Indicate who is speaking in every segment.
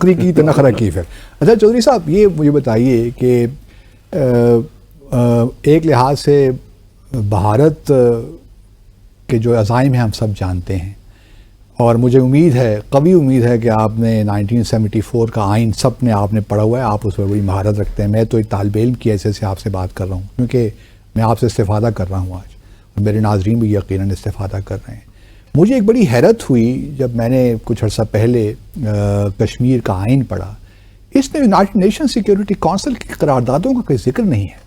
Speaker 1: بکری کی تو نخرہ کی پھر. اچھا چودھری صاحب یہ مجھے بتائیے کہ ایک لحاظ سے بھارت کے جو عزائم ہیں ہم سب جانتے ہیں، اور مجھے امید ہے، قوی امید ہے کہ آپ نے 1974 کا آئین سب نے آپ نے پڑھا ہوا ہے، آپ اس میں بڑی مہارت رکھتے ہیں. میں تو ایک طالب علم کی حیثیت سے آپ سے بات کر رہا ہوں، کیونکہ میں آپ سے استفادہ کر رہا ہوں آج، اور میرے ناظرین بھی یقیناً استفادہ کر رہے ہیں. مجھے ایک بڑی حیرت ہوئی جب میں نے کچھ عرصہ پہلے کشمیر کا آئین پڑھا. اس میں یونائٹڈ نیشن سیکیورٹی کونسل کی قراردادوں کا کوئی ذکر نہیں ہے.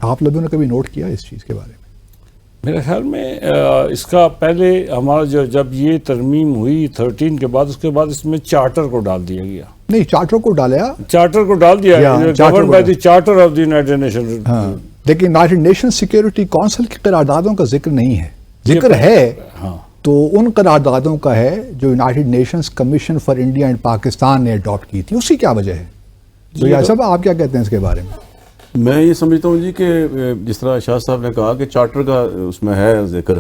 Speaker 1: آپ لوگوں نے کبھی نوٹ کیا اس چیز کے بارے میں؟
Speaker 2: میرے خیال میں اس کا پہلے ہمارا جب یہ ترمیم ہوئی 13 کے بعد، اس کے بعد اس میں چارٹر کو ڈال دیا گیا.
Speaker 1: نہیں، چارٹر کو ڈالا،
Speaker 2: چارٹر کو ڈال دیا، governed by the charter of the United nation.
Speaker 1: ہاں، لیکن یونائٹڈ نیشن سیکیورٹی کونسل کی قراردادوں کا ذکر نہیں ہے. ذکر ہے تو ان قراردادوں کا ہے جو United nations commission for India and Pakistan نے اڈاپٹ کی تھی. اسی کیا وجہ ہے؟ تو یہ صاحب آپ کیا کہتے ہیں اس کے بارے میں؟
Speaker 3: میں یہ سمجھتا ہوں جی کہ جس طرح شاہ صاحب نے کہا کہ چارٹر کا اس میں ہے ذکر،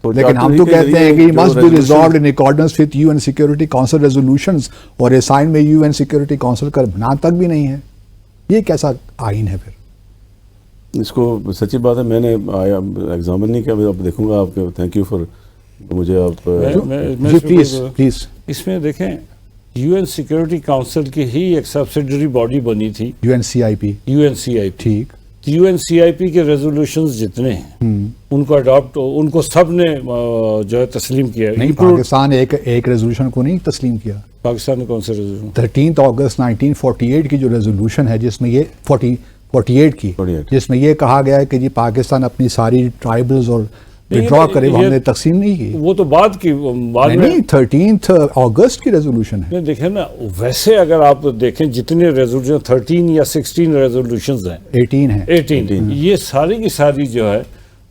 Speaker 1: لیکن ہم تو کہتے ہیں کہ must be resolved in accordance with UN Security Council resolutions، اور یہ سائن میں UN Security Council کا بنا تک بھی نہیں ہے. یہ کیسا آئین ہے پھر؟
Speaker 3: اس کو سچی بات ہے میں نے ایگزامن نہیں کیا، اب دیکھوں گا آپ کے. تھینک یو فار مجھے آپ
Speaker 1: پلیز.
Speaker 2: اس میں دیکھیں یو این سیکورٹی کاؤنسل کی ہی ایک سبسیڈری باڈی بنی تھی،
Speaker 1: UNCIP.
Speaker 2: ٹھیک. یو این سی آئی پی کے ریزولوشنز جتنے ہیں ان کو اڈاپٹ، ان کو سب نے جو ہے تسلیم کیا.
Speaker 1: نہیں، پاکستان ایک ریزولوشن کو نہیں تسلیم کیا.
Speaker 2: پاکستان نے کون سے ریزولوشن؟
Speaker 1: 13 اگست 1948 کی جو ریزولوشن ہے، جس میں یہ 48 کی، جس میں یہ کہا گیا ہے کہ جی پاکستان اپنی ساری ٹرائبلز اور وڈرا کرے، ہم نے تقسیم نہیں کی.
Speaker 2: وہ تو بعد کی، بعد میں
Speaker 1: 13 اگست کی ریزولوشن ہے.
Speaker 2: دیکھیں نا، ویسے اگر آپ دیکھیں جتنے ریزولوشن 13 یا 16 ریزولوشنز ہیں، 18 یہ ساری کی ساری جو ہے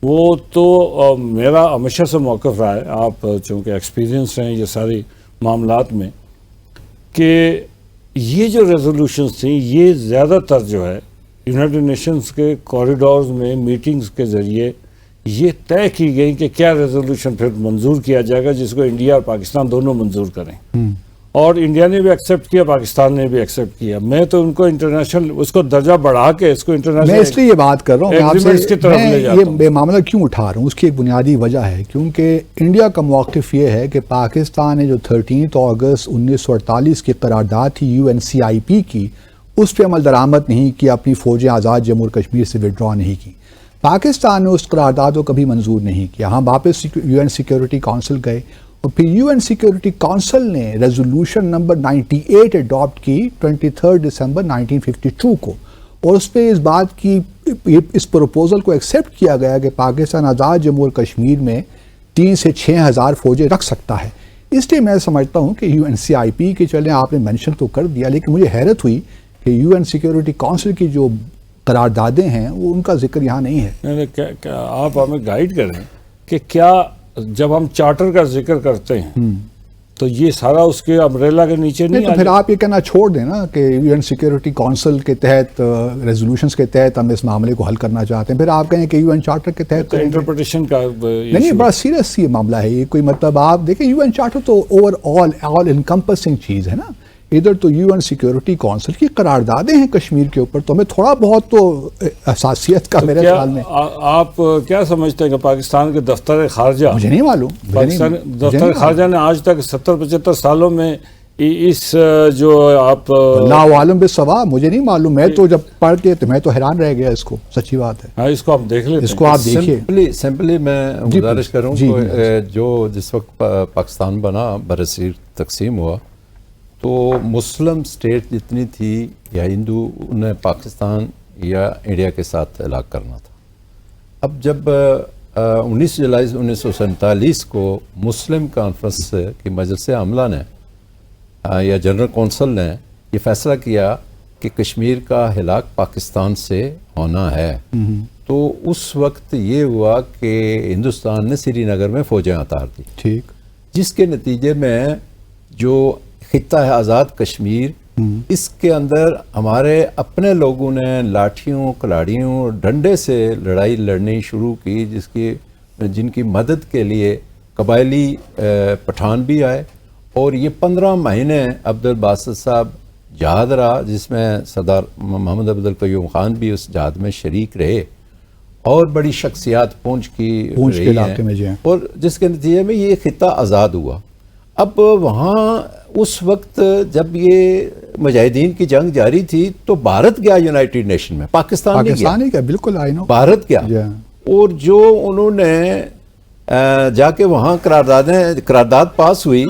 Speaker 2: وہ تو میرا ہمیشہ سے موقف رہا ہے، آپ چونکہ ایکسپیرینس ہیں یہ ساری معاملات میں، کہ یہ جو ریزولوشنز تھیں یہ زیادہ تر جو ہے یونائٹڈ نیشنز کے کوریڈورز میں میٹنگز کے ذریعے یہ طے کی گئی کہ کیا ریزولوشن پھر منظور کیا جائے گا جس کو انڈیا اور پاکستان دونوں منظور کریں. اور انڈیا نے بھی ایکسیپٹ کیا، پاکستان نے بھی ایکسیپٹ کیا. میں تو ان کو انٹرنیشنل اس کو درجہ بڑھا کے اس کو انٹرنیشنل،
Speaker 1: میں اس لیے یہ بات کر رہا ہوں آپ سے،
Speaker 2: میں
Speaker 1: یہ معاملہ کیوں اٹھا رہا ہوں، اس کی ایک بنیادی وجہ ہے کیونکہ انڈیا کا موقف یہ ہے کہ پاکستان نے جو 13 اگست 1948 کی قرارداد تھی UNCIP کی، اس پہ عمل درآمد نہیں کیا، اپنی فوجیں آزاد جموں اور کشمیر سے ودرا نہیں کی. پاکستان نے اس قرارداد کو کبھی منظور نہیں کیا. ہم واپس UN سیکیورٹی کونسل گئے، اور پھر UN سیکیورٹی کونسل نے ریزولوشن نمبر 98 اڈاپٹ کی 23 دسمبر 1952 کو، اور اس پہ اس بات کی، اس پروپوزل کو ایکسیپٹ کیا گیا کہ پاکستان آزاد جموں اور کشمیر میں 3 سے 6 ہزار فوجیں رکھ سکتا ہے. اس لیے میں سمجھتا ہوں کہ UNCIP کے چلیں آپ نے مینشن تو کر دیا، لیکن مجھے حیرت ہوئی کہ UN سیکیورٹی کونسل کی جو قراردادیں ہیں وہ ان کا ذکر یہاں نہیں ہے.
Speaker 2: آپ ہمیں گائیڈ کریں کہ کیا جب ہم چارٹر کا ذکر کرتے ہیں تو یہ سارا اس کے امبریلا کے نیچے نہیں؟
Speaker 1: تو پھر آپ یہ کہنا چھوڑ دیں نا کہ UN سیکیورٹی کونسل کے تحت ریزولوشنز کے تحت ہم اس معاملے کو حل کرنا چاہتے ہیں، پھر آپ کہیں کہ UN چارٹر کے تحت
Speaker 2: انٹرپریٹیشن کا
Speaker 1: نہیں، بڑا سیریس یہ معاملہ ہے. یہ کوئی مطلب آپ دیکھیں UN چارٹر تو اوور آل انکمپسنگ چیز ہے نا. ادھر تو UN سیکیورٹی کونسل کی قراردادیں ہیں کشمیر کے اوپر، تو ہمیں تھوڑا بہت تو حساسیت کا میرے خیال میں.
Speaker 2: آپ کیا سمجھتے ہیں کہ پاکستان کے دفتر خارجہ،
Speaker 1: مجھے نہیں معلوم،
Speaker 2: پاکستان دفتر خارجہ نے آج تک 70-75 سالوں میں اس جو آپ
Speaker 1: اللہ عالم بالصواب، مجھے نہیں معلوم. میں تو جب پڑھ کے تو میں تو حیران رہ گیا، اس کو سچی بات ہے.
Speaker 2: ہاں، اس کو آپ دیکھ لیں،
Speaker 1: اس کو آپ دیکھیے.
Speaker 4: سمپلی میں گزارش کروں جو جس وقت پاکستان بنا، برصغیر تقسیم ہوا، تو مسلم سٹیٹ جتنی تھی یا ہندو، انہیں پاکستان یا انڈیا کے ساتھ الگ کرنا تھا. اب جب 19 جولائی 1947 کو مسلم کانفرنس کی مجلس عاملہ نے یا جنرل کونسل نے یہ فیصلہ کیا کہ کشمیر کا ہلاک پاکستان سے ہونا ہے، تو اس وقت یہ ہوا کہ ہندوستان نے سری نگر میں فوجیں اتار دی،
Speaker 1: ٹھیک،
Speaker 4: جس کے نتیجے میں جو خطہ ہے آزاد کشمیر، اس کے اندر ہمارے اپنے لوگوں نے لاٹھیوں، کلاڑیوں، ڈنڈے سے لڑائی لڑنی شروع کی، جن کی مدد کے لیے قبائلی پٹھان بھی آئے اور یہ 15 مہینے عبد الباسط صاحب جہاد رہا، جس میں سردار محمد عبد القیوم خان بھی اس جہاد میں شریک رہے، اور بڑی شخصیات پونچھ کے
Speaker 1: علاقے میں جو ہیں،
Speaker 4: اور جس کے نتیجے میں یہ خطہ آزاد ہوا۔ اب وہاں اس وقت جب یہ مجاہدین کی جنگ جاری تھی تو بھارت گیا یونائٹڈ نیشن میں، پاکستان نہیں گیا،
Speaker 1: بالکل آئی نو،
Speaker 4: بھارت گیا، اور جو انہوں نے جا کے وہاں قرارداد پاس ہوئی